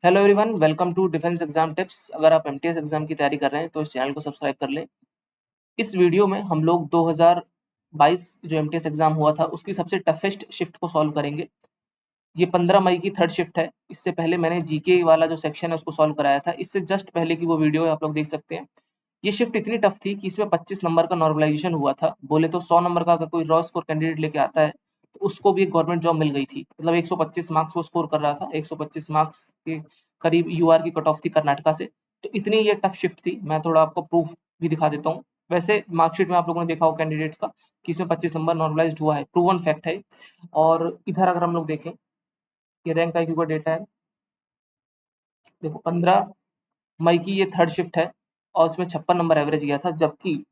Hello everyone, welcome to defence exam tips. अगर आप MTS exam की तैयारी कर रहे हैं तो इस चैनल को सब्सक्राइब कर लें। इस वीडियो में हम लोग 2022 जो एमटीएस एग्जाम हुआ था उसकी सबसे टफेस्ट शिफ्ट को सॉल्व करेंगे। ये 15 मई की थर्ड शिफ्ट है। इससे पहले मैंने जीके वाला जो सेक्शन है उसको सॉल्व कराया था। इससे जस्ट पहले की वो वीडियो है, आप लोग देख सकते हैं। ये शिफ्ट इतनी टफ थी कि इसमें 25 नंबर का नॉर्मलाइजेशन हुआ था। बोले तो 100 नंबर का अगर कोई रॉ स्कोर कैंडिडेट लेके आता है तो उसको भी एक गवर्नमेंट जॉब मिल गई थी। मतलब 125 मार्क्स वो स्कोर कर रहा था, 125 मार्क्स के करीब यूआर की कट ऑफ थी कर्नाटका से। तो इतनी ये टफ शिफ्ट थी। मैं थोड़ा आपको प्रूफ भी दिखा देता हूँ। वैसे मार्कशीट में आप लोगों ने देखा हो कैंडिडेट्स का कि इसमें 25 नंबर नॉर्मलाइज्ड हुआ है, प्रूवन फैक्ट है। और इधर अगर हम लोग देखें, ये रैंक आईक्यू का डेटा है। देखो 15 मई की ये थर्ड शिफ्ट है और इसमें 56 नंबर एवरेज गया था, जबकि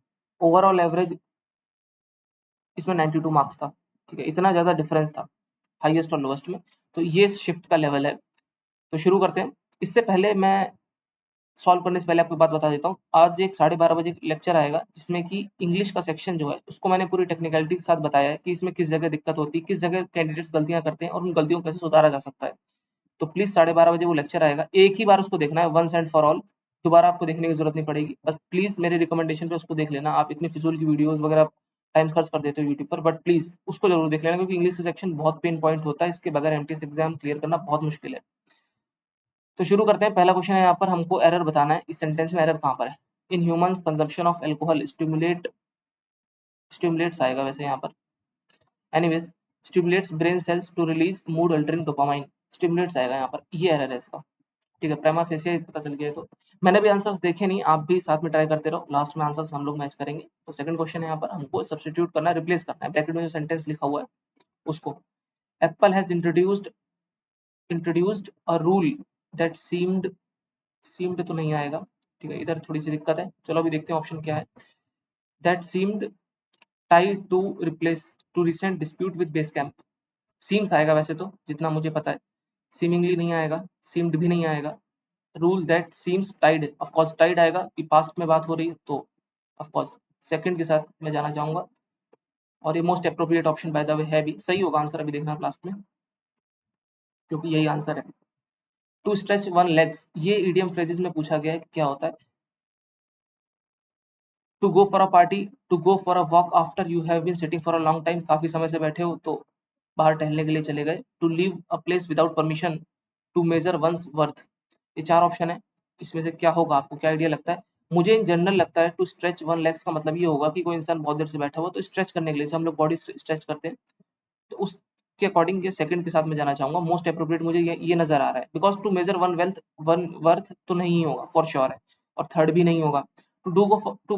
ओवरऑल एवरेज इसमें 92 मार्क्स था। ठीक है, इतना ज़्यादा डिफरेंस था हाईएस्ट और लोएस्ट में। तो ये शिफ्ट का लेवल है। तो शुरू करते हैं। इससे पहले मैं सॉल्व करने से पहले आपको बात बता देता हूँ। आज एक 12:30 बजे लेक्चर आएगा जिसमें कि इंग्लिश का सेक्शन जो है उसको मैंने पूरी टेक्निकलिटी के साथ बताया है कि इसमें किस जगह दिक्कत होती है, किस जगह कैंडिडेट्स गलतियां करते हैं और उन गलतियों को कैसे सुधारा जा सकता है। तो प्लीज 12:30 बजे वो लेक्चर आएगा, एक ही बार उसको देखना है, वंस एंड फॉर ऑल। दोबारा आपको देखने की जरूरत नहीं पड़ेगी। बस प्लीज मेरे रिकमेंडेशन पे उसको देख लेना। आप इतनी फिजूल की वीडियोस वगैरह टाइम खर्च कर देते हो यूट्यूब पर, बट प्लीज उसको जरूर देख लेना क्योंकि इंग्लिश का सेक्शन बहुत पेन पॉइंट होता है। इसके बगैर एमटीएस एग्जाम क्लियर करना बहुत मुश्किल है। तो शुरू करते हैं। पहला क्वेश्चन है, यहाँ पर हमको एरर बताना है। इस सेंटेंस में एरर कहाँ पर है? In humans consumption of alcohol stimulates आएगा वैसे यहाँ पर। Anyways, stimulates brain cells to release mood altering dopamine. Stimulates आएगा यहाँ पर, ये एरर है इसका। ठीक है, प्रेमा फेसिया पता चल गया है। तो मैंने भी आंसर्स देखे नहीं, आप भी साथ में ट्राई करते रहो, लास्ट में आंसर्स हम लोग मैच करेंगे। तो सेकंड क्वेश्चन है, यहाँ पर हमको सब्स्टिट्यूट करना है, रिप्लेस करना है ब्रैकेट में जो सेंटेंस लिखा हुआ है उसको। Apple has introduced a rule that seemed तो नहीं आएगा। ठीक है, इधर थोड़ी सी दिक्कत है। चलो अभी देखते हैं ऑप्शन क्या है। That seemed tied to recent dispute with base camp. Seems आएगा वैसे तो, जितना मुझे पता है। सीमिंगली नहीं आएगा, सीम्ड भी नहीं आएगा। Rule that seems tied, of course tied आएगा कि पास्ट में बात हो रही है, तो ऑफ कोर्स सेकंड के साथ मैं जाना चाहूंगा। और ये most appropriate option by the way है भी, सही होगा आंसर। अभी देखना लास्ट में, क्योंकि यही आंसर है। टू स्ट्रेच वन लेग्स, ये ईडियम फ्रेजेस में पूछा गया है कि क्या होता है। To go for a party, to go for a walk after you have been sitting for a long time, काफी समय से बैठे हो तो बाहर टहलने के लिए चले गए। To leave a place without permission, to measure one's worth. ये चार ऑप्शन है, इसमें से क्या होगा? आपको क्या आइडिया लगता है? मुझे इन जनरल लगता है टू स्ट्रेच वन लेग्स का मतलब ये होगा कि कोई इंसान बहुत देर से बैठा हुआ तो स्ट्रेच करने के लिए, जैसे हम लोग बॉडी स्ट्रेच करते हैं, तो उसके अकॉर्डिंग ये सेकंड के साथ मैं जाना चाहूंगा। मोस्ट अप्रोप्रिएट मुझे ये नजर आ रहा है, because to measure one worth तो नहीं होगा फॉर श्योर है, और थर्ड भी नहीं होगा। To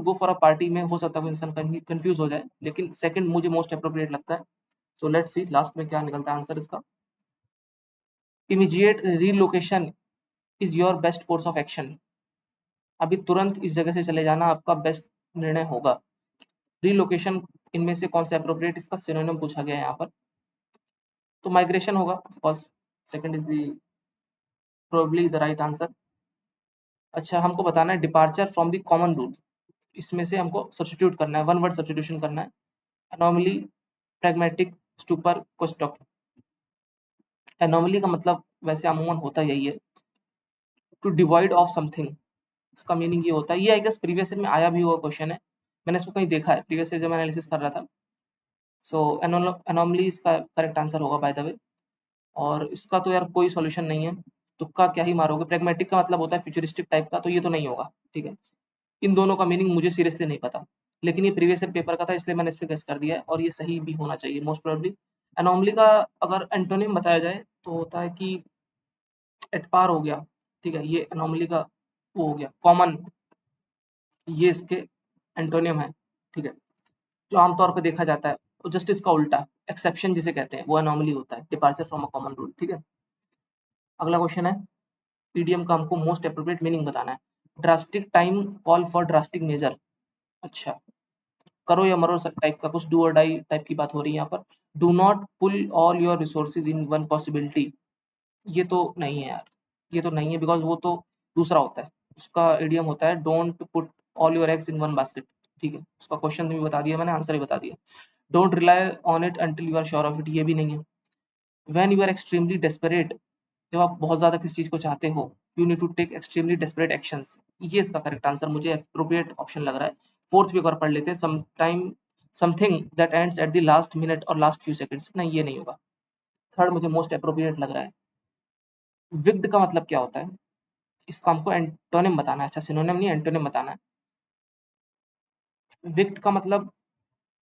go for a party में हो सकता है कोई इंसान कंफ्यूज हो जाए, लेकिन सेकंड मुझे मोस्ट अप्रोप्रिएट लगता है। सो लेट्स सी लास्ट में क्या निकलता है आंसर इसका। Immediate relocation is your best course of action. अभी तुरंत इस जगह से चले जाना आपका बेस्ट निर्णय होगा। रीलोकेशन, इनमें से कौन सा अप्रोप्रिएट इसका सिनोनिम पूछा गया है यहाँ पर। तो माइग्रेशन होगा of course. Second is the probably the right answer. अच्छा, हमको बताना है departure from the common rule. इसमें से हमको सब्स्टिट्यूट करना है, वन वर्ड सब्स्टिट्यूशन करना है। एनोमली, प्रैग्मेटिक, स्टूपर, कोस्टॉक। एनोमली का मतलब वैसे अमूमन होता यही है, टू डिवाइड ऑफ समथिंग। इसका मीनिंग ये होता है, ये आई गेस प्रीवियस ईयर में आया भी हुआ क्वेश्चन है, मैंने इसको कहीं देखा है प्रीवियस ईयर जब मैं एनालिसिस कर रहा था। सो एनोमली इसका करेक्ट आंसर होगा बाय द वे। और इसका तो यार कोई सॉल्यूशन नहीं है, तुक्का क्या ही मारोगे। प्रैग्मेटिक का मतलब होता है फ्यूचरिस्टिक टाइप का, तो ये तो नहीं होगा। ठीक है, इन दोनों का मीनिंग मुझे सीरियसली नहीं पता, लेकिन ये प्रीवियस ईयर पेपर का था इसलिए मैंने इस पे गेस कर दिया है, और ये सही भी होना चाहिए मोस्ट प्रोबेबली। एनोमली का अगर एंटोनिम बताया जाए तो होता है कि एट पार हो गया। ठीक है, ये एनोमली का वो हो गया कॉमन, ये इसके एंटोनियम है। ठीक है, जो आमतौर पे देखा जाता है, और जस्ट इसका उल्टा एक्सेप्शन जिसे कहते हैं वो एनोमली होता है, departure from a common rule. ठीक है, अगला क्वेश्चन है, पीडीएम का हमको मोस्ट अप्रोप्रिएट मीनिंग बताना है। Drastic time call for drastic measure. अच्छा, करो या मरो टाइप का, कुछ डू और डाई टाइप की बात हो रही है यहाँ पर। Do not pull all your resources in one possibility, ये तो नहीं है यार, ये तो नहीं है, बिकॉज वो तो दूसरा होता है। उसका इडियम होता है don't put all your eggs in one basket. ठीक है, उसका क्वेश्चन भी बता दिया मैंने, आंसर भी बता दिया। Don't rely on it until you are sure of it, ये भी नहीं है। When you are extremely desperate, जब आप बहुत ज्यादा किसी चीज को चाहते हो, you need to take extremely desperate actions. ये इसका करेक्ट आंसर मुझे अप्रोप्रिएट ऑप्शन लग रहा है। फोर्थ भी एक बार पढ़ लेते हैं, sometime something that ends at the last minute और लास्ट फ्यू सेकंड्स। नहीं, ये नहीं होगा। थर्ड मुझे मोस्ट अप्रोप्रिएट लग रहा है। विक्ड का मतलब क्या होता है, इसका हमको एंटोनिम बताना है। अच्छा, सिनोनिम नहीं, एंटोनिम बताना है। विक्ड का मतलब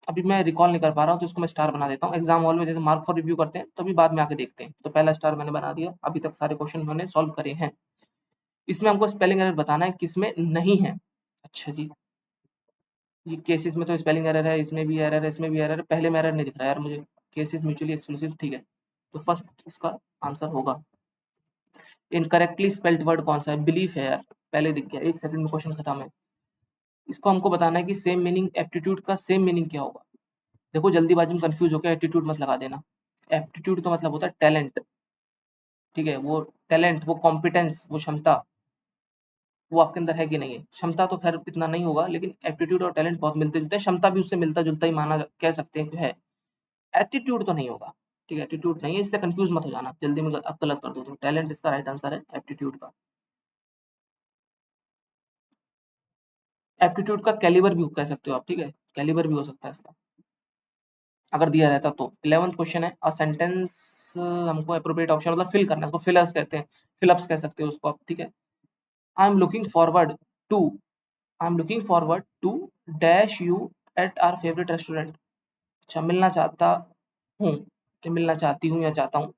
अभी मैं रिकॉल नहीं कर पा रहा हूँ, तो इसको मैं स्टार बना देता हूँ। एग्जाम हॉल में जैसे मार्क फॉर रिव्यू करते हैं, तो अभी बाद में आके देखते हैं। तो पहला स्टार मैंने बना दिया। अभी तक सारे क्वेश्चन मैंने सॉल्व करे हैं। इसमें हमको स्पेलिंग एरर बताना है किसमें नहीं है। अच्छा जी, ये केसेस में तो स्पेलिंग एरर है, इसमें भी एरर है, इसमें भी एरर है। पहले में एरर नहीं दिख रहा है यार मुझे। केसेस म्यूचुअली एक्सक्लूसिव, ठीक है। तो फर्स्ट इसका आंसर होगा। इनकरेक्टली स्पेल्ड वर्ड कौन सा है, बिलीफ है यार। पहले दिख गया, 1 सेकंड में क्वेश्चन खत्म है। इसको हमको बताना है कि सेम मीनिंग एप्टीट्यूड का सेम मीनिंग क्या होगा। देखो, जल्दीबाजी में कंफ्यूज होकर एप्टीट्यूड मत लगा देना। एप्टीट्यूड का मतलब होता है टैलेंट, ठीक है। वो टैलेंट, वो कॉम्पिटेंस, वो क्षमता, वो आपके अंदर है कि नहीं है। क्षमता तो खैर इतना नहीं होगा, लेकिन एप्टीट्यूड और टैलेंट बहुत मिलते जुलते हैं। क्षमता भी उससे मिलता जुलता ही माना कह सकते हैं कि है। एटीट्यूड तो नहीं होगा, ठीक है। एटीट्यूड नहीं है, इसलिए कंफ्यूज मत हो जाना जल्दी में, आप गलत कर दो। तो टैलेंट इसका राइट आंसर है एप्टीट्यूड का। एप्टीट्यूड का कैलिबर भी कह सकते हो आप, ठीक है। कैलिबर भी हो सकता है इसका, अगर दिया रहता तो। 11th क्वेश्चन है, अ सेंटेंस, हमको अप्रोप्रिएट ऑप्शन मतलब फिल करना है, उसको फिलर्स कहते हैं, फिलअप्स कह सकते हो उसको आप, ठीक है। I am looking forward to, I am looking forward to dash you at our favourite restaurant. अच्छा, मिलना चाहता हूँ, कि मिलना चाहती हूँ या चाहता हूँ।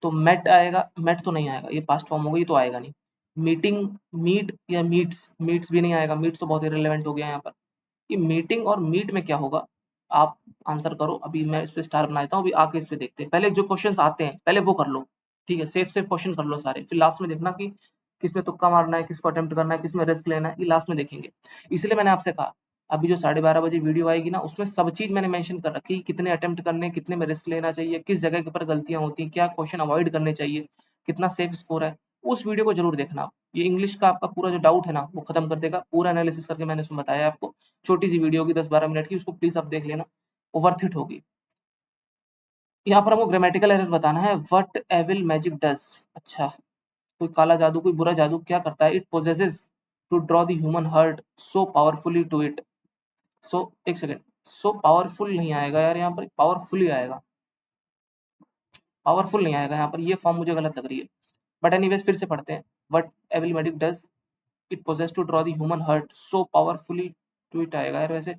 तो मेट आएगा, मेट तो नहीं आएगा, ये पास्ट फॉर्म हो गई, तो आएगा नहीं। मीटिंग, मीट या मीट्स, मीट्स भी नहीं आएगा। मीट्स तो बहुत इरेलेवेंट हो गया यहाँ पर। कि मीटिंग और मीट में क्या होगा, आप आंसर करो। अभी मैं इस पे स्टार बना देता हूँ, अभी आके इस पे देखते हैं। पहले जो क्वेश्चंस आते हैं पहले वो कर लो, ठीक है। सेफ सेफ क्वेश्चन कर लो सारे, फिर लास्ट में देखना कि किसमें तुक्का मारना है, किसको अटेम्प्ट करना है, किसमें रिस्क लेना है, ये लास्ट में देखेंगे। इसलिए मैंने आपसे कहा, अभी जो 12:30 बजे वीडियो आएगी ना, उसमें सब चीज मैंने मेंशन कर रखी, कितने अटेम्प्ट करने, कितने में रिस्क लेना चाहिए, किस जगह के ऊपर गलतियां होती हैं, क्या क्वेश्चन अवॉइड करने चाहिए, कितना सेफ स्कोर है। उस वीडियो को जरूर देखना। ये इंग्लिश का आपका पूरा जो डाउट है ना, वो खत्म कर देगा। पूरा एनालिसिस करके मैंने उसमें बताया आपको। छोटी सी वीडियो होगी 10-12 मिनट की, उसको प्लीज आप देख लेना, वो वर्थ इट होगी। यहाँ पर हमको ग्रामेटिकल एरर बताना है। What evil magic does. अच्छा, कोई काला जादू, कोई बुरा जादू क्या करता है। It possesses to draw the human heart so powerfully to it. So एक सेकेंड, सो पावरफुल नहीं आएगा यार, यहाँ पर पावरफुली आएगा, पावरफुल नहीं आएगा यहाँ पर। ये फॉर्म मुझे गलत लग रही है, बट एनीवेज फिर से पढ़ते हैं। What evil magic does it possess to draw the human heart so powerfully to it आएगा यार। वैसे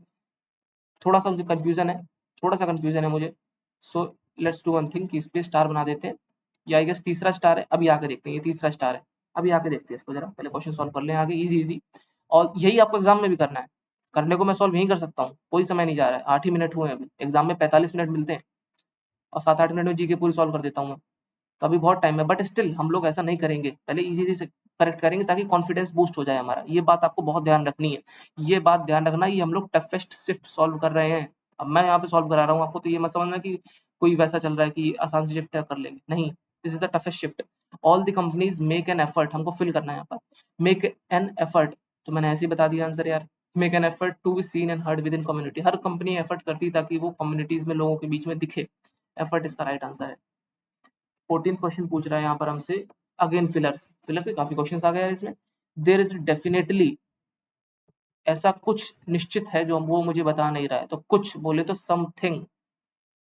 थोड़ा सा मुझे कंफ्यूजन है, थोड़ा सा कंफ्यूजन है मुझे। So let's do one thing, कि इस पे स्टार बना देते हैं। या आई गेस तीसरा स्टार है, अभी आके देखते हैं। ये तीसरा स्टार है, अभी आके देखते हैं इसको जरा। पहले क्वेश्चन सॉल्व कर लें आगे, इजी इजी। और यही आपको एग्जाम में भी करना है। करने को मैं सॉल्व यही कर सकता हूँ, कोई समय नहीं जा रहा है। 8 ही मिनट हुए हैं अभी, एग्जाम में 45 मिनट मिलते हैं, और 7-8 मिनट में जीके पूरी सॉल्व कर देता हूँ मैं। तो अभी बहुत टाइम है, बट स्टिल हम लोग ऐसा नहीं करेंगे। पहले इजी इजी से करेक्ट करेंगे, ताकि कॉन्फिडेंस बूस्ट हो जाए हमारा। ये बात आपको बहुत ध्यान रखनी है। ये बात ध्यान रखना, ये हम लोग टफेस्ट शिफ्ट सॉल्व कर रहे हैं। अब मैं यहाँ पे सॉल्व करा रहा हूँ आपको, तो ये मत समझना कि कोई वैसा चल रहा है कि आसान से शिफ्ट कर लेंगे, नहीं। This is the toughest shift. All the companies make an effort, हमको फिल करना है यहाँ पर। मेक एन एफर्ट, तो मैंने ऐसे ही बता दिया आंसर यार। Make an effort to be seen and heard within community. हर कंपनी एफर्ट करती है ताकि वो कम्युनिटीज में, लोगों के बीच में दिखे। एफर्ट इसका राइट आंसर है। 14th क्वेश्चन पूछ रहा है यहाँ पर हमसे, अगेन फिलर्स। फिलर से काफी क्वेश्चन आ गया है इसमें। देयर इज डेफिनेटली, ऐसा कुछ निश्चित है जो वो मुझे बता नहीं रहा है। तो कुछ बोले तो समथिंग,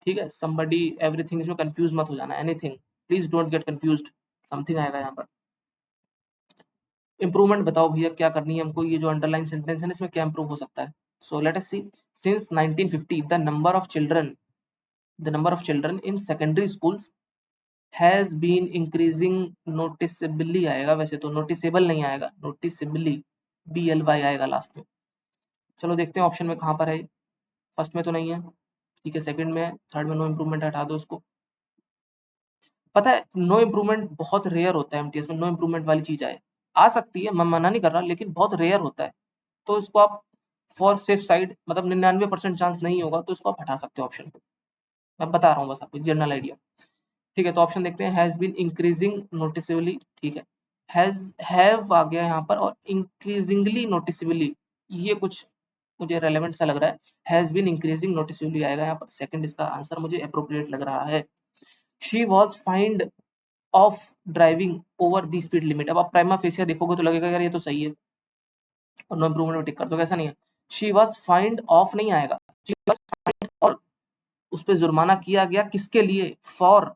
ठीक है। समबडी, एवरीथिंग, इसमें कंफ्यूज मत हो जाना। Anything, please don't get confused. Something आएगा यहाँ पर। इंप्रूवमेंट बताओ भैया क्या करनी है हमको। ये जो अंडरलाइन सेंटेंस है ना, इसमें क्या इंप्रूव हो सकता है। So let us see. Since 1950 the number of children in secondary schools has been increasing noticeably आएगा। वैसे तो नोटिसेबल नहीं आएगा, नोटिसेबली, BLY आएगा लास्ट में। चलो देखते हैं ऑप्शन में कहाँ पर है। फर्स्ट में तो नहीं है, ठीक है। सेकंड में है, थर्ड में नो इम्प्रूवमेंट, हटा दो उसको। पता है, नो इम्प्रूवमेंट बहुत रेयर होता है एमटीएस में। नो इम्प्रूवमेंट वाली चीज आए, आ सकती है, मैं मना नहीं कर रहा, लेकिन बहुत रेयर होता है। तो इसको आप फॉर सेफ साइड, मतलब 99% चांस नहीं होगा, तो इसको आप हटा सकते हो ऑप्शन को। मैं बता रहा हूँ बस आपको जनरल आइडिया, ठीक है। तो ऑप्शन देखते हैं, हैज बीन इंक्रीजिंग नोटिसेबली, ठीक है। हैव आ गया यहाँ पर, और इंक्रीजिंगली नोटिसेबली, ये कुछ मुझे रेलेवेंट सा लग रहा है। हैज बीन इंक्रीजिंग नोटिसेबली आएगा यहाँ पर। सेकंड इसका आंसर मुझे अप्रोप्रिएट लग रहा है। She was find of driving over the speed limit. अब आप प्राइमा फेसिया देखोगे तो लगेगा यार ये तो सही है और नो इम्प्रूवमेंट में टिक कर दो, ऐसा नहीं है। शी वॉज फाइंड ऑफ नहीं आएगा, शी वॉज फाइंड फॉर, उस पर जुर्माना किया गया किसके लिए, फॉर।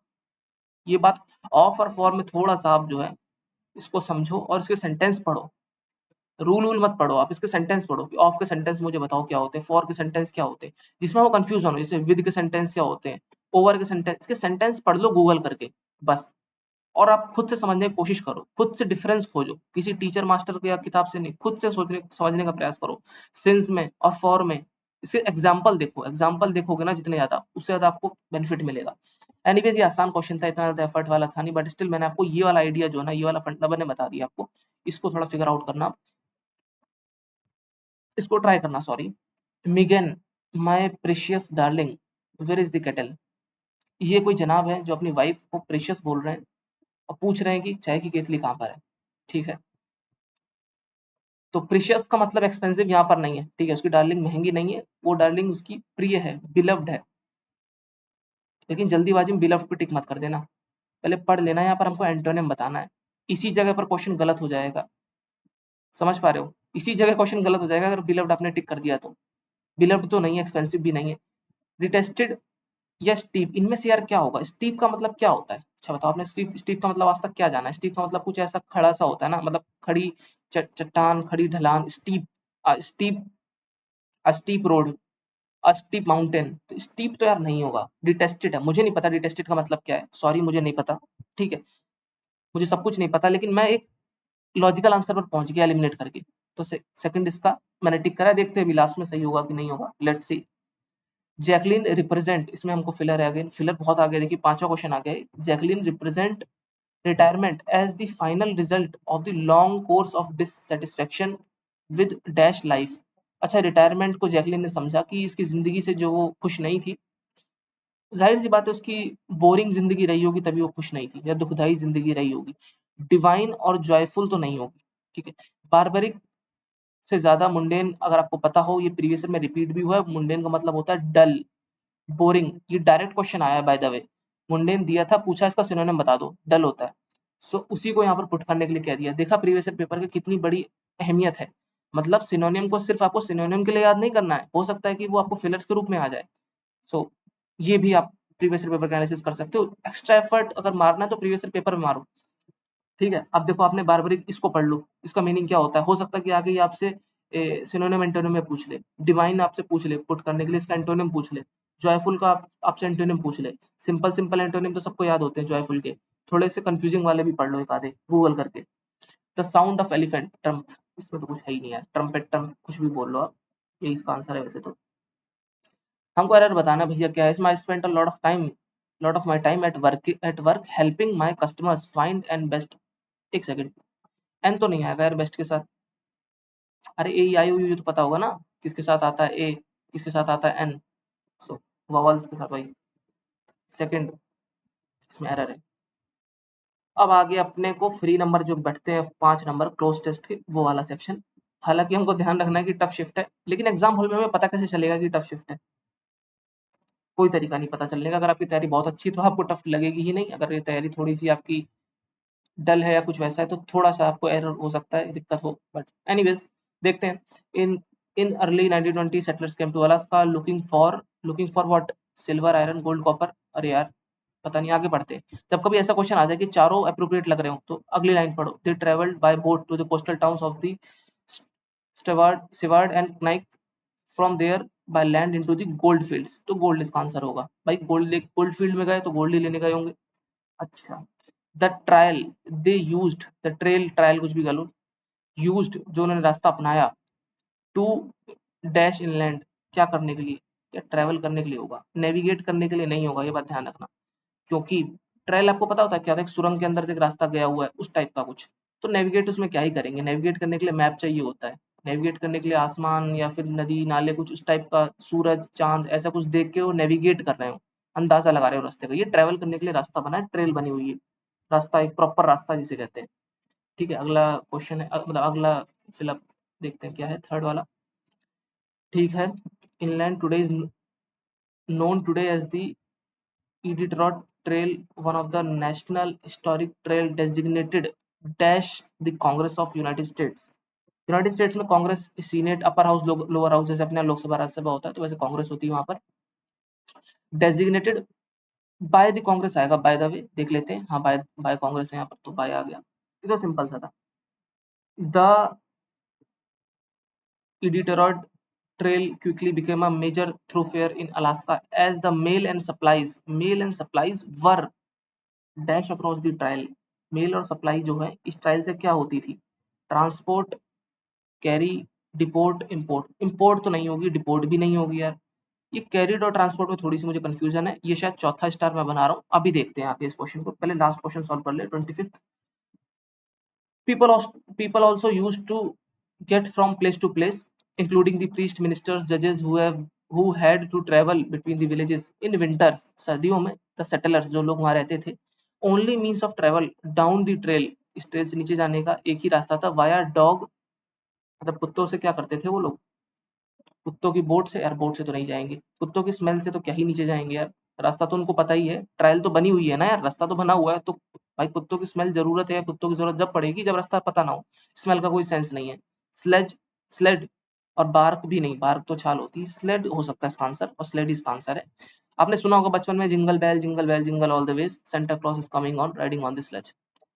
ये बात ऑफ और फॉर में थोड़ा सा आप जो है इसको समझो और इसके सेंटेंस पढ़ो, रूल वूल मत पढ़ो, आप इसके सेंटेंस पढ़ो कि ऑफ के सेंटेंस मुझे बताओ क्या होते हैं, फॉर के सेंटेंस क्या होते हैं, जिसमें वो कंफ्यूज हो, जैसे विद के सेंटेंस क्या होते हैं, ओवर के सेंटेंस पढ़ लो गूगल करके बस। और आप खुद से समझने की कोशिश करो, खुद से डिफरेंस खोजो, किसी टीचर मास्टर के या किताब से नहीं, खुद से सोचने समझने का प्रयास करो सिंस में और फॉर में। इसके एग्जाम्पल देखो, एग्जाम्पल देखोगे ना जितने ज्यादा, उससे ज्यादा आपको बेनिफिट मिलेगा। एनीवेज ये आसान क्वेश्चन था, इतना ज्यादा एफर्ट वाला था नहीं, बट स्टिल मैंने आपको ये वाला आइडिया जो है ना, ये वाला फंडा मैंने बता दिया आपको, इसको थोड़ा फिगर आउट करना, इसको ट्राई करना। Sorry, Megan my precious darling where is the kettle. ये कोई जनाब है जो अपनी वाइफ को प्रेशियस बोल रहे हैं और पूछ रहे हैं कि चाय की केतली कहाँ पर है, ठीक है। तो प्रीशियस का मतलब एक्सपेंसिव यहाँ पर नहीं है, ठीक है, उसकी डार्लिंग महंगी नहीं है, वो डार्लिंग उसकी प्रिय है, बिलव्ड है। लेकिन जल्दीबाजी में बिलव्ड पे टिक मत कर देना, पहले पढ़ लेना, यहाँ पर हमको एंटोनिम बताना है। इसी जगह पर क्वेश्चन गलत हो जाएगा, समझ पा रहे हो, इसी जगह क्वेश्चन गलत हो जाएगा अगर बिलव्ड आपने टिक कर दिया तो। बिलव्ड तो नहीं है, एक्सपेंसिव भी नहीं है। डिटेस्टेड या स्टीप, इनमें से यार क्या होगा, स्टीप का मतलब क्या होता है, अच्छा बताओ आपने, स्टीप स्टीप का मतलब आज तक क्या जाना है, स्टीप का मतलब कुछ ऐसा खड़ा सा होता है ना, मतलब खड़ी चट्टान, खड़ी ढलान, steep, steep, steep road, steep mountain. तो स्टीप तो यार नहीं होगा, डिटेस्टेड है, मुझे नहीं पता डिटेस्टेड का मतलब क्या है, सॉरी मुझे नहीं पता, ठीक है, मुझे सब कुछ नहीं पता, लेकिन मैं एक लॉजिकल आंसर पर पहुंच गया एलिमिनेट करके। तो सेकंड इसका मैंने टिक करा, देखते हैं लास्ट में सही होगा कि नहीं होगा, लेट्स सी। जैकलिन रिप्रेजेंट, इसमें हमको फिलर है, अगेन फिलर बहुत आगे, देखिए पांचवा क्वेश्चन आ गया। Jacqueline represent retirement age the final result of the long course of dissatisfaction with dash life. अच्छा, रिटायरमेंट को जैकलिन ने समझा कि इसकी जिंदगी से जो वो खुश नहीं थी, जाहिर सी बात है उसकी बोरिंग जिंदगी रही होगी तभी वो खुश नहीं थी, या दुखदाई जिंदगी रही होगी। डिवाइन और जॉयफुल तो नहीं होगी, ठीक है। बारबरिक से ज्यादा मुंडेन, अगर आपको पता हो ये प्रीवियस में रिपीट भी हुआ है, मुंडेन का मतलब होता है डल, बोरिंग। ये डायरेक्ट क्वेश्चन आया है बाय द वे, मुंडेन दिया था, पूछा इसका सिनोनिम बता दो, डल होता है। सो उसी को यहाँ पर पुट करने के लिए कह दिया, देखा प्रीवियस पेपर की कितनी बड़ी अहमियत है। मतलब सिनोनिम को सिर्फ आपको सिनोनिम के लिए याद नहीं करना है, हो सकता है कि वो आपको फिलर्स के रूप में आ जाए। सो ये भी आप प्रीवियस पेपर का एनालिसिस कर सकते हो, एक्स्ट्रा एफर्ट अगर मारना है तो प्रीवियस पेपर में मारो, ठीक है। अब देखो आपने बारबरिक, इसको पढ़ लो, इसका मीनिंग क्या होता है, हो सकता है कि आगे ये आपसे सिनोनिम एंटोनिम में पूछ ले, डिवाइन आपसे पूछ ले पुट करने के लिए, इसका एंटोनिम पूछ ले, जॉयफुल का आपसे एंटोनिम पूछ ले। सिंपल सिंपल एंटोनिम तो सबको याद होते हैं जॉयफुल के, थोड़े से कंफ्यूजिंग वाले भी पढ़ लो एक आधे गूगल करके। The sound of elephant, Trump, इसमें तो कुछ है ही नहीं यार, ट्रम्पेट, ट्रम्प कुछ भी बोल लो आप, ये इसका आंसर है वैसे तो। हमको एरर बताना भैया क्या है इसमें। I spent a lot of my time at work helping my customers find and best. एक सेकंड, एन तो नहीं आएगा यार बेस्ट के साथ, अरे ए आई ओ यू तो पता होगा ना किसके साथ आता है, ए किसके साथ आता है, एन। सो वॉवल्स के साथ भाई, सेकंड इसमें एरर है। अब आगे अपने को फ्री नंबर जो बैठते हैं 5 नंबर क्लोज टेस्ट के, वो वाला सेक्शन। हालांकि हमको ध्यान रखना है कि टफ शिफ्ट है, लेकिन एग्जाम हॉल में हमें पता कैसे चलेगा कि टफ शिफ्ट है, कोई तरीका नहीं पता चलने का। अगर आपकी तैयारी बहुत अच्छी है तो आपको टफ लगेगी ही नहीं, अगर ये तैयारी थोड़ी सी आपकी डल है या कुछ वैसा है तो थोड़ा सा आपको एरर हो सकता है, दिक्कत हो, बट एनीवेज देखते हैं। In in early 1920 settlers came to Alaska looking for what, silver, iron, gold, copper. अरे यार पता नहीं, आगे बढ़ते हैं। जब कभी ऐसा क्वेश्चन आ जाए कि चारों अप्रोप्रिएट लग रहे हो तो अगली लाइन पढ़ो, they travelled by boat to the coastal towns of the Seward and Knik from there by land into the gold fields. तो गोल्ड इसका आंसर होगा भाई, गोल्ड फील्ड में गए तो गोल्ड ही लेने गए होंगे। अच्छा, the trial they used, the trail, trial कुछ भी गलो, यूज्ड जो उन्होंने रास्ता अपनाया, टू डैश इनलैंड, क्या करने के लिए, क्या ट्रैवल करने के लिए होगा, नेविगेट करने के लिए नहीं होगा, ये बात ध्यान रखना। क्योंकि ट्रेल आपको पता होता है क्या होता है, एक सुरंग के अंदर से एक रास्ता गया हुआ है उस टाइप का कुछ। तो नेविगेट उसमें क्या ही करेंगे, नेविगेट करने के लिए मैप चाहिए होता है, नेविगेट करने के लिए आसमान या फिर नदी नाले कुछ उस टाइप का, सूरज चांद ऐसा कुछ देख के वो नेविगेट कर रहे हो, अंदाजा लगा रहे हो रास्ते का। ये ट्रैवल करने के लिए रास्ता बना है, ट्रेल बनी हुई है, रास्ता, एक प्रॉपर रास्ता जिसे कहते हैं। ठीक है, अगला क्वेश्चन है, मतलब अगला फिलअप देखते हैं क्या है, थर्ड वाला। ठीक है, inland today is known today as the Iditarod trail, one of the national historic trail designated dash the Congress of United States. United States में Congress, Senate, upper house, lower house, जैसे अपने लोकसभा राज्यसभा होता है तो वैसे कांग्रेस होती है वहां पर। डेजिग्नेटेड बाय द कांग्रेस आएगा, बाय द वे देख लेते हैं, हाँ बाय बाय कांग्रेस है यहाँ पर, तो बाय आ गया, ये तो सिंपल सा था। The Iditarod Trail quickly became a major thoroughfare in Alaska as the mail and supplies were dash across the trail. Mail और सप्लाई जो है इस ट्रायल से क्या होती थी, transport, carry, deport, import. Import तो नहीं होगी, डिपोर्ट भी नहीं होगी यार, ये कैरिड और ट्रांसपोर्ट में थोड़ी सी मुझे कंफ्यूजन है, ये शायद चौथा स्टार मैं बना रहा हूँ। अभी देखते हैं आगे इस क्वेश्चन को, पहले लास्ट क्वेश्चन सॉल्व कर ले, 25th। People also used to get from place to place, including the priest, ministers, judges who had to travel between the villages in winters. सर्दियों में the settlers जो लोग वहां रहते थे, only means of travel down the trail, इस trail से नीचे जाने का एक ही रास्ता था, via dog, मतलब कुत्तों से क्या करते थे वो लोग, कुत्तों की बोट से, यार बोट से तो नहीं जाएंगे, कुत्तों की स्मेल से तो क्या ही नीचे जाएंगे यार, रास्ता तो उनको पता ही है, ट्रायल तो बनी हुई है ना यार, रास्ता तो बना हुआ है, तो भाई कुत्तों की स्मेल जरूरत है, कुत्तों की जरूरत जब पड़ेगी जब रास्ता पता ना हो, स्मेल का कोई सेंस नहीं है। स्लेज, स्लेड और बार्क भी नहीं, बार्क तो छाल होती है, स्लेड हो सकता है इसका आंसर, और स्लेड इसका आंसर है। आपने सुना होगा बचपन में, jingle bell jingle bell jingle all the way, Santa Claus is coming on riding on the sledge.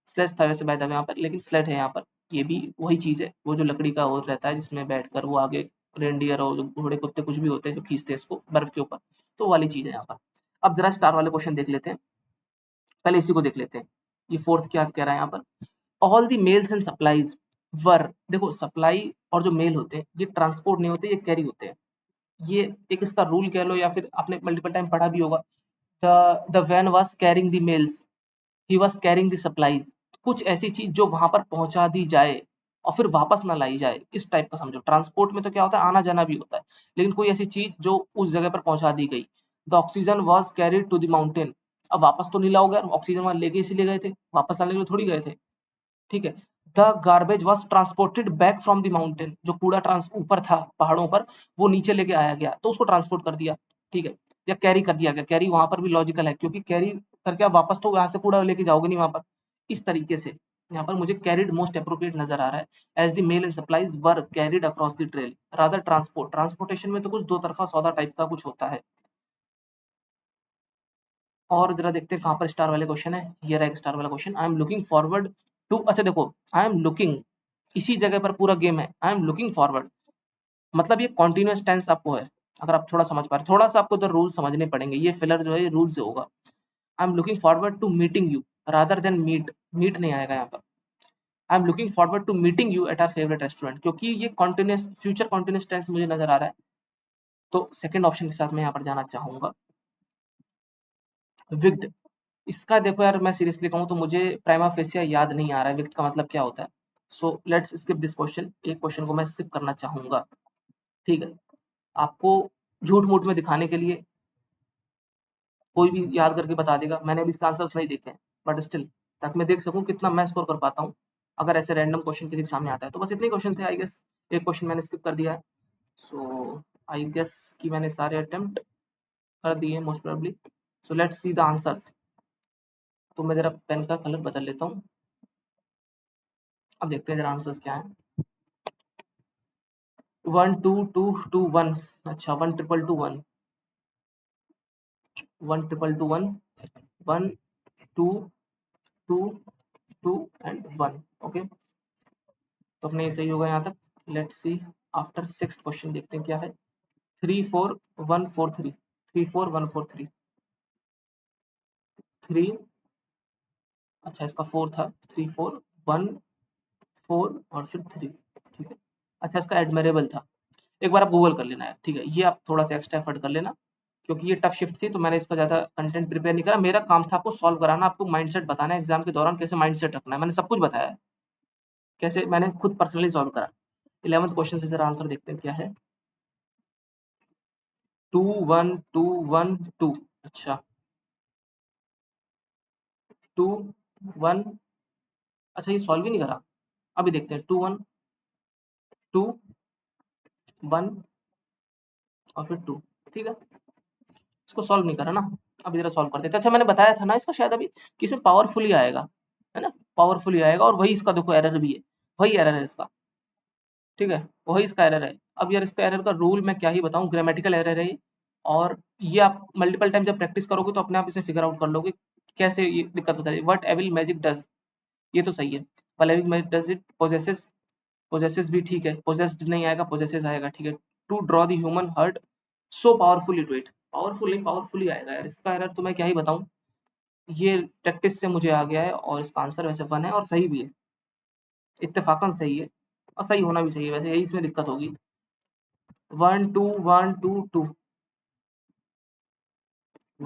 Sledge था वैसे बाय द वे यहाँ पर, लेकिन स्लेड है यहाँ पर, ये भी वही चीज है, वो जो लकड़ी का वो रहता है जिसमें बैठकर वो आगे रेनडियर और जो घोड़े कुत्ते कुछ भी होते हैं जो खींचते हैं इसको बर्फ के ऊपर, तो वो वाली चीज है यहाँ पर। अब जरा स्टार वाले क्वेश्चन देख लेते हैं, पहले इसी को देख लेते हैं, ये फोर्थ क्या कह रहा है यहाँ पर, all the mails and supplies were, देखो सप्लाई और जो मेल होते हैं ये ट्रांसपोर्ट नहीं होते, ये कैरी होते हैं, ये एक इसका रूल कह लो, या फिर आपने मल्टीपल टाइम पढ़ा भी होगा, the van was carrying the mails, he was carrying the supplies, कुछ ऐसी चीज जो वहां पर पहुंचा दी जाए और फिर वापस ना लाई जाए, इस टाइप का समझो। ट्रांसपोर्ट में तो क्या होता है, आना जाना भी होता है, लेकिन कोई ऐसी चीज जो उस जगह पर पहुंचा दी गई। The oxygen was carried to the mountain, अब वापस तो नहीं लाओगे, ऑक्सीजन वहां लेके इसीलिए गए थे, वापस लाने के लिए थोड़ी गए थे, ठीक है। The garbage was transported back from the mountain, जो कूड़ा ट्रांस ऊपर था पहाड़ों पर वो नीचे लेके आया गया, तो उसको ट्रांसपोर्ट कर दिया, ठीक है। या कैरी कर दिया गया, कैरी वहां पर भी लॉजिकल है, क्योंकि कैरी करके आप वापस तो यहाँ से कूड़ा लेके जाओगे नहीं वहां पर, इस तरीके से यहाँ पर मुझे कैरिड मोस्ट अप्रोप्रिएट नजर आ रहा है, as the mail and supplies were carried across the trail, rather transport, transportation में तो कुछ दो तरफा सौदा टाइप का कुछ होता है। और जरा देखते हैं कहाँ पर स्टार वाले क्वेश्चन है, ये रहा एक स्टार वाला question, I am looking forward to, अच्छा देखो, आई एम लुकिंग, इसी जगह पर पूरा गेम है, आई एम लुकिंग फॉरवर्ड, मतलब ये कॉन्टिन्यूअस टेंस आपको है, अगर आप थोड़ा समझ पा रहे, थोड़ा सा आपको तो रूल समझने पड़ेंगे, ये फिलर जो है ये रूल से होगा। I am looking forward to meeting you rather than meet, meet नहीं आएगा यहाँ पर, I am looking forward to meeting you at our favourite restaurant, क्योंकि ये कॉन्टिन्यूअस फ्यूचर कॉन्टिन्यूअस टेंस मुझे नजर आ रहा है, तो सेकंड ऑप्शन के साथ मैं यहाँ पर जाना चाहूंगा। विक्ड, इसका देखो यार मैं सीरियसली कहूँ तो मुझे प्राइमा फेसिया याद नहीं आ रहा है, विक्ट का मतलब क्या होता है, so let's skip this question, एक क्वेश्चन को मैं स्किप करना चाहूंगा, ठीक है। आपको झूठ मूठ में दिखाने के लिए कोई भी याद करके बता देगा, मैंने अभी इसके आंसर्स नहीं देखे हैं, बट स्टिल ताकि मैं देख सकूं कितना मैं स्कोर कर पाता हूँ अगर ऐसे रैंडम क्वेश्चन किसी के सामने आता है, तो बस इतने क्वेश्चन थे आई गेस, एक क्वेश्चन मैंने स्किप कर दिया है, सो आई गेस कि मैंने सारे अटेम्प्ट कर दिए most probably, so let's see the answers. तो मैं जरा पेन का कलर बदल लेता हूँ, अब देखते हैं जरा आंसर्स क्या है। 1 2 2 2 1, अच्छा 1 2 2 2 1, 1 2 2 2 1, 1 2 2 2 एंड 1, ओके, तो अपने ये सही होगा यहाँ तक। Let's see after sixth question, देखते हैं क्या है। 3 4 1 4 3, 3 4 1 4 3, 3, अच्छा इसका 4 था, 3 4 1 4 और फिर 3, ठीक है। अच्छा इसका एडमिरेबल था, एक बार आप गूगल कर लेना है, ठीक है, ये आप थोड़ा सा एक्स्ट्रा एफर्ट कर लेना, क्योंकि ये टफ शिफ्ट थी तो मैंने इसका ज्यादा कंटेंट प्रिपेयर नहीं करा, मेरा काम था आपको सॉल्व कराना, आपको माइंडसेट बताना है एग्जाम के दौरान कैसे माइंडसेट रखना है, मैंने सब कुछ बताया है, कैसे मैंने खुद पर्सनली सॉल्व करा। 11th क्वेश्चन से जरा आंसर देखते हैं क्या है। 2 1 2 1 2, अच्छा 2 1, अच्छा ये सॉल्व ही नहीं करा, अभी देखते हैं, 2 1 2 1 और फिर 2, ठीक है, इसको सॉल्व नहीं करा ना, अभी जरा सॉल्व करते थे। अच्छा मैंने बताया था ना इसका शायद अभी कि इसमें पावरफुली आएगा, है ना, पावरफुली आएगा और वही इसका देखो एरर भी है, वही एरर है इसका, ठीक है, वही इसका एरर है। अब यार इसका एरर का रूल मैं क्या ही बताऊं, ग्रामेटिकल एरर है ये, और ये आप मल्टीपल टाइम जब प्रैक्टिस करोगे तो अपने आप इसे फिगर आउट कर लोगे कैसे ये दिक्कत बता रही है। व्हाट एविल मैजिक डज, ये तो सही है, what evil magic does it possesses, possesses भी ठीक है, पोजेस्ड नहीं आएगा, पोजेसेस आएगा, ठीक है। To draw the human heart so powerfully to it, powerful नहीं पावरफुली आएगा यार, इसका एरर तो मैं क्या ही बताऊं, ये प्रैक्टिस से मुझे आ गया है और इसका आंसर वैसे फन है और सही भी है, इत्तेफाकन सही है और सही होना भी चाहिए, वैसे यही इसमें दिक्कत होगी। 1 2 1 2 2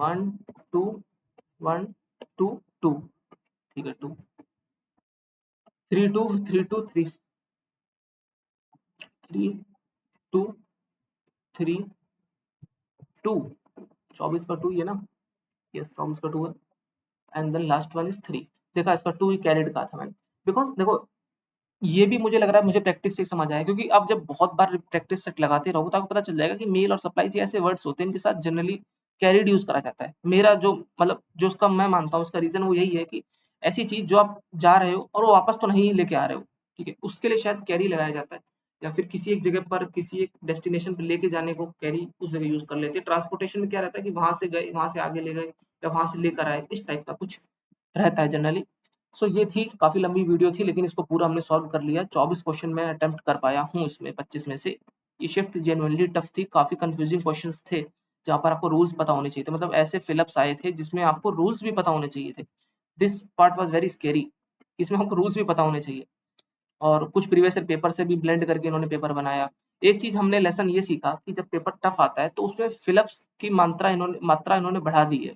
1 2 1 2 2, ठीक है, 2 3 2 3 2 3 3 2 3 2, 24 का 2 ये ना, यस 24 का 2 है, and then last one is 3। देखा इसका 2 ही कैरिड का था मैंने, बिकॉज देखो ये भी मुझे लग रहा है मुझे प्रैक्टिस से समझ आया, क्योंकि आप जब बहुत बार प्रैक्टिस सेट लगाते रहोगे तो आपको पता चल जाएगा कि मेल और सप्लाईज ऐसे वर्ड्स होते हैं इनके साथ जनरली कैरिड यूज करा जाता है। मेरा जो मतलब जो उसका मैं मानता हूँ उसका रीजन वो यही है कि ऐसी चीज जो आप जा रहे हो और वो वापस तो नहीं लेके आ रहे हो, ठीक है, उसके लिए शायद कैरी लगाया जाता है, या फिर किसी एक जगह पर किसी एक डेस्टिनेशन पर लेके जाने को कैरी उस जगह यूज कर लेते हैं। ट्रांसपोर्टेशन में क्या रहता है कि वहां से गए, वहां से आगे ले गए, या वहां से लेकर आए, इस टाइप का कुछ रहता है जनरली। सो ये थी काफी लंबी वीडियो थी, लेकिन इसको पूरा हमने सॉल्व कर लिया। 24 क्वेश्चन मैं अटेम्प्ट कर पाया हूँ इसमें 25 में से। ये शिफ्ट जेन्युइनली टफ थी, काफी कंफ्यूजिंग क्वेश्चंस थे जहाँ पर आपको रूल्स पता होने चाहिए थे, मतलब ऐसे फिलअप्स आए थे जिसमें आपको रूल्स भी पता होने चाहिए थे। This part was very scary, इसमें हमको रूल्स भी पता होने चाहिए, और कुछ प्रीवियस ईयर पेपर से भी ब्लेंड करके इन्होंने पेपर बनाया। एक चीज हमने लेसन ये सीखा कि जब पेपर टफ आता है तो उसमें फिलअप्स की मात्रा इन्होंने बढ़ा दी है,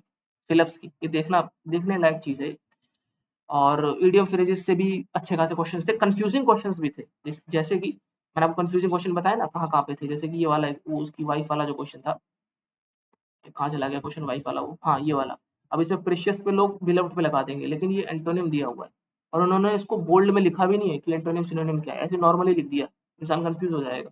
फिलअप्स की, ये देखना देखने लायक चीज है। और ईडीएम फ्रेजेस से भी अच्छे खासे क्वेश्चंस थे, कंफ्यूजिंग क्वेश्चंस भी थे, जैसे कि मैंने आपको कंफ्यूजिंग क्वेश्चन बताया ना कहाँ कहाँ पे थे, जैसे कि ये वाला वो उसकी वाइफ वाला जो क्वेश्चन था, कहाँ चला गया क्वेश्चन वाइफ वाला, वो हाँ ये वाला। अब इसमें प्रेशियस पे लोग बिलव्ड पे लगा देंगे, लेकिन ये एंटोनिम दिया हुआ है और उन्होंने इसको बोल्ड में लिखा भी नहीं है कि एंटोनिम सिनोनिम क्या है, ऐसे नॉर्मली लिख दिया, इंसान कंफ्यूज हो जाएगा।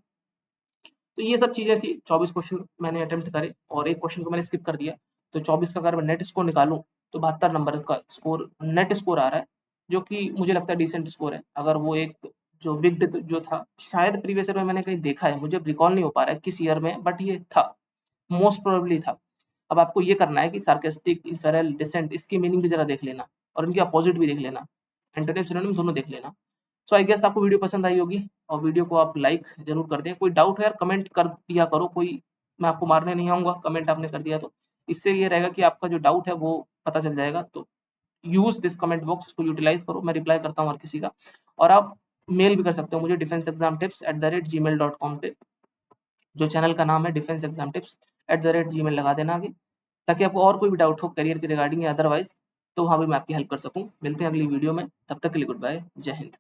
तो ये सब चीजें थी। 24 क्वेश्चन मैंने अटेम्प्ट करे और एक क्वेश्चन को मैंने स्किप कर दिया, तो 24 का अगर मैं नेट स्कोर निकालूं तो 72 नंबर का स्कोर नेट स्कोर आ रहा है, जो कि मुझे लगता है डिसेंट स्कोर है। अगर वो एक जो बिग जो था, शायद प्रीवियस ईयर में मैंने कहीं देखा है, मुझे रिकॉल नहीं हो पा रहा है किस ईयर में, बट ये था, मोस्ट प्रोबेबली था। अब आपको ये करना है कि सार्केस्टिक, इन्फेरल, डिसेंट, इसकी मीनिंग भी जरा देख लेना और इनके अपोजिट भी देख लेना, एंटोनिम सिनोनिम दोनों देख लेना। सो आई गेस आपको वीडियो पसंद आई होगी और वीडियो को आप लाइक जरूर कर दें। कोई डाउट है यार कमेंट कर दिया करो, कोई मैं आपको मारने नहीं आऊंगा, कमेंट आपने कर दिया तो इससे ये रहेगा कि आपका जो डाउट है वो पता चल जाएगा। तो यूज दिस कमेंट बॉक्स, उसको यूटिलाइज करो, मैं रिप्लाई करता हूँ हर किसी का। और आप मेल भी कर सकते हो मुझे defenseexamtips@gmail.com पे, जो चैनल का नाम है डिफेंस एग्जाम टिप्स @gmail लगा देना आगे, ताकि आपको और कोई भी डाउट हो करियर के रिगार्डिंग या अदरवाइज, तो वहाँ भी मैं आपकी हेल्प कर सकूँ। मिलते हैं अगली वीडियो में, तब तक के लिए गुड बाय, जय हिंद।